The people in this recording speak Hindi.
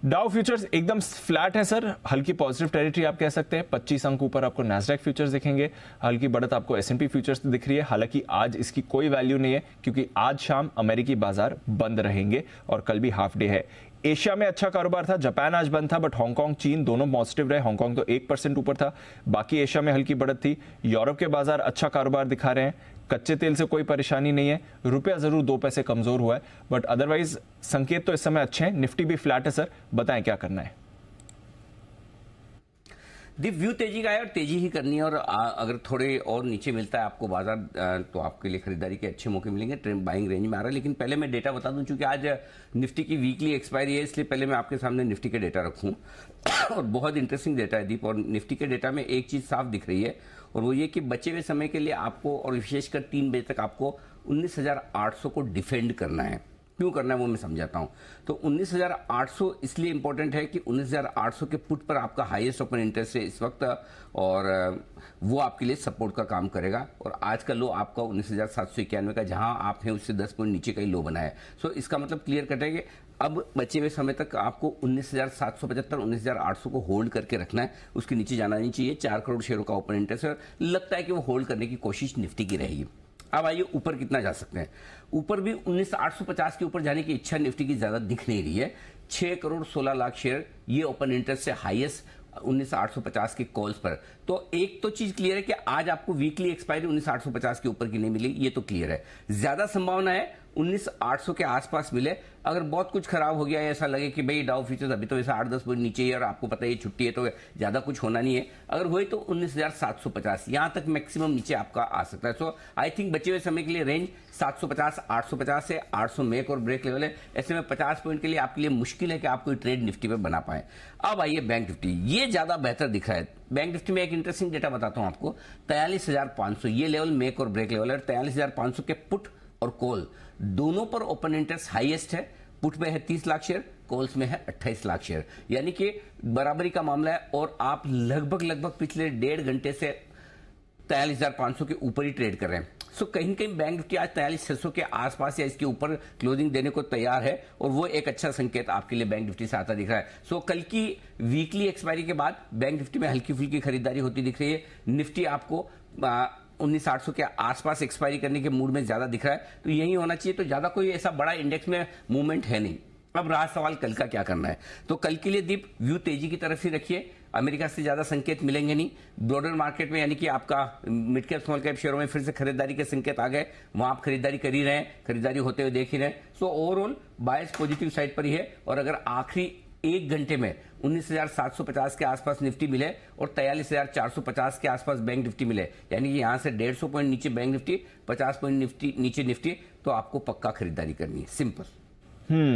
डाउ फ्यूचर्स एकदम फ्लैट है सर, हल्की पॉजिटिव टेरिटरी आप कह सकते हैं। 25 अंक ऊपर आपको नैस्डैक फ्यूचर्स दिखेंगे, हल्की बढ़त आपको S&P फ्यूचर्स दिख रही है। हालांकि आज इसकी कोई वैल्यू नहीं है क्योंकि आज शाम अमेरिकी बाजार बंद रहेंगे और कल भी हाफ डे है। एशिया में अच्छा कारोबार था, जापान आज बंद था, बट हांगकांग चीन दोनों पॉजिटिव रहे। हांगकांग तो 1% ऊपर था, बाकी एशिया में हल्की बढ़त थी। यूरोप के बाजार अच्छा कारोबार दिखा रहे हैं, कच्चे तेल से कोई परेशानी नहीं है। रुपया जरूर 2 पैसे कमजोर हुआ है, बट अदरवाइज संकेत तो इस समय अच्छे हैं। निफ्टी भी फ्लैट है सर, बताएं क्या करना है। दीप, व्यू तेजी का है और तेजी ही करनी है, और अगर थोड़े और नीचे मिलता है आपको बाजार तो आपके लिए खरीदारी के अच्छे मौके मिलेंगे। ट्रेंड बाइंग रेंज में आ रहा है। लेकिन पहले मैं डेटा बता दूं, चूंकि आज निफ्टी की वीकली एक्सपायरी है, इसलिए पहले मैं आपके सामने निफ्टी के डेटा रखूं। और बहुत इंटरेस्टिंग डेटा है दीप, और निफ्टी के डेटा में एक चीज साफ दिख रही है, और वो ये कि बचे हुए समय के लिए आपको, और विशेषकर 3 बजे तक आपको 19,800 को डिफेंड करना है। क्यों करना है वो मैं समझाता हूं। तो 19,800 इसलिए इंपॉर्टेंट है कि 19,800 के पुट पर आपका हाईएस्ट ओपन इंटरेस्ट है इस वक्त, और वो आपके लिए सपोर्ट का काम करेगा। और आज का लो आपका 19,791 का, जहां आप हैं उससे 10 पॉइंट नीचे का ही लो बना है। सो इसका मतलब क्लियर कट है कि अब बचे हुए समय तक आपको 19,775 19,800 को होल्ड करके रखना है, उसके नीचे जाना नहीं चाहिए। 4 करोड़ शेयरों का ओपन इंटरेस्ट है, लगता है कि वो होल्ड करने की कोशिश निफ्टी की रहेगी। अब आइए ऊपर कितना जा सकते हैं। ऊपर भी 19,850 के ऊपर जाने की इच्छा निफ्टी की ज्यादा दिख नहीं रही है। 6 करोड़ 16 लाख शेयर ये ओपन इंटरेस्ट से हाईएस्ट 19,850 के कॉल्स पर। तो एक तो चीज क्लियर है कि आज आपको वीकली एक्सपायरी 19,850 के ऊपर की नहीं मिली, ये तो क्लियर है। ज्यादा संभावना है 19,800 के आसपास मिले। अगर बहुत कुछ खराब हो गया, ऐसा लगे कि भाई डाउ फ्यूचर्स अभी तो ऐसा 8-10 पॉइंट नीचे ही, और आपको पता है ये छुट्टी है तो ज्यादा कुछ होना नहीं है, अगर हुए तो 19,750 यहां तक मैक्सिमम नीचे आपका आ सकता है। सो आई थिंक बचे हुए समय के लिए रेंज 750 850 से 800 में एक और ब्रेक लेवल है। ऐसे में 50 पॉइंट के लिए आपके लिए मुश्किल है कि आप कोई ट्रेड निफ्टी पे बना पाए। अब आइए बैंक निफ्टी, ये ज्यादा बेहतर दिख रहा है। बैंक निफ्टी में एक इंटरेस्टिंग डेटा बताता हूं आपको। 43,500 ये लेवल मेक और ब्रेक लेवल है। 43,500 के पुट और कॉल दोनों पर ओपन इंटरेस्ट हाईएस्ट है। पुट में है 30 लाख शेयर, कॉल्स में है 28 लाख शेयर, यानी कि बराबरी का मामला है। और आप लगभग पिछले 1.5 घंटे से 43,500 के ऊपर ही ट्रेड कर रहे हैं। सो कहीं ना कहीं बैंक निफ्टी आज 43,600 के आसपास या इसके ऊपर क्लोजिंग देने को तैयार है, और वो एक अच्छा संकेत आपके लिए बैंक निफ्टी से आता दिख रहा है। सो कल की वीकली एक्सपायरी के बाद बैंक निफ्टी में हल्की फुल्की खरीदारी होती दिख रही है। निफ्टी आपको 19,800 के आसपास एक्सपायरी करने के मूड में ज्यादा दिख रहा है, तो यही होना चाहिए। तो ज्यादा कोई ऐसा बड़ा इंडेक्स में मूवमेंट है नहीं। अब रहा सवाल कल का क्या करना है। तो कल के लिए दीप व्यू तेजी की तरफ ही रखिए। अमेरिका से ज्यादा संकेत मिलेंगे नहीं। ब्रॉडर मार्केट में, यानी कि आपका मिड कैप स्मॉल कैप शेयरों में फिर से खरीदारी के संकेत आ गए, वहां आप खरीदारी कर ही रहे हैं, खरीदारी होते हुए देख ही रहे हैं। सो ओवरऑल बायस पॉजिटिव साइड पर ही है। और अगर आखिरी 1 घंटे में 19,750 के आसपास निफ्टी मिले और 43,450 के आसपास बैंक निफ्टी मिले, यानी कि यहां से 150 पॉइंट नीचे बैंक निफ्टी, 50 पॉइंट नीचे निफ्टी, तो आपको पक्का खरीदारी करनी है। सिंपल।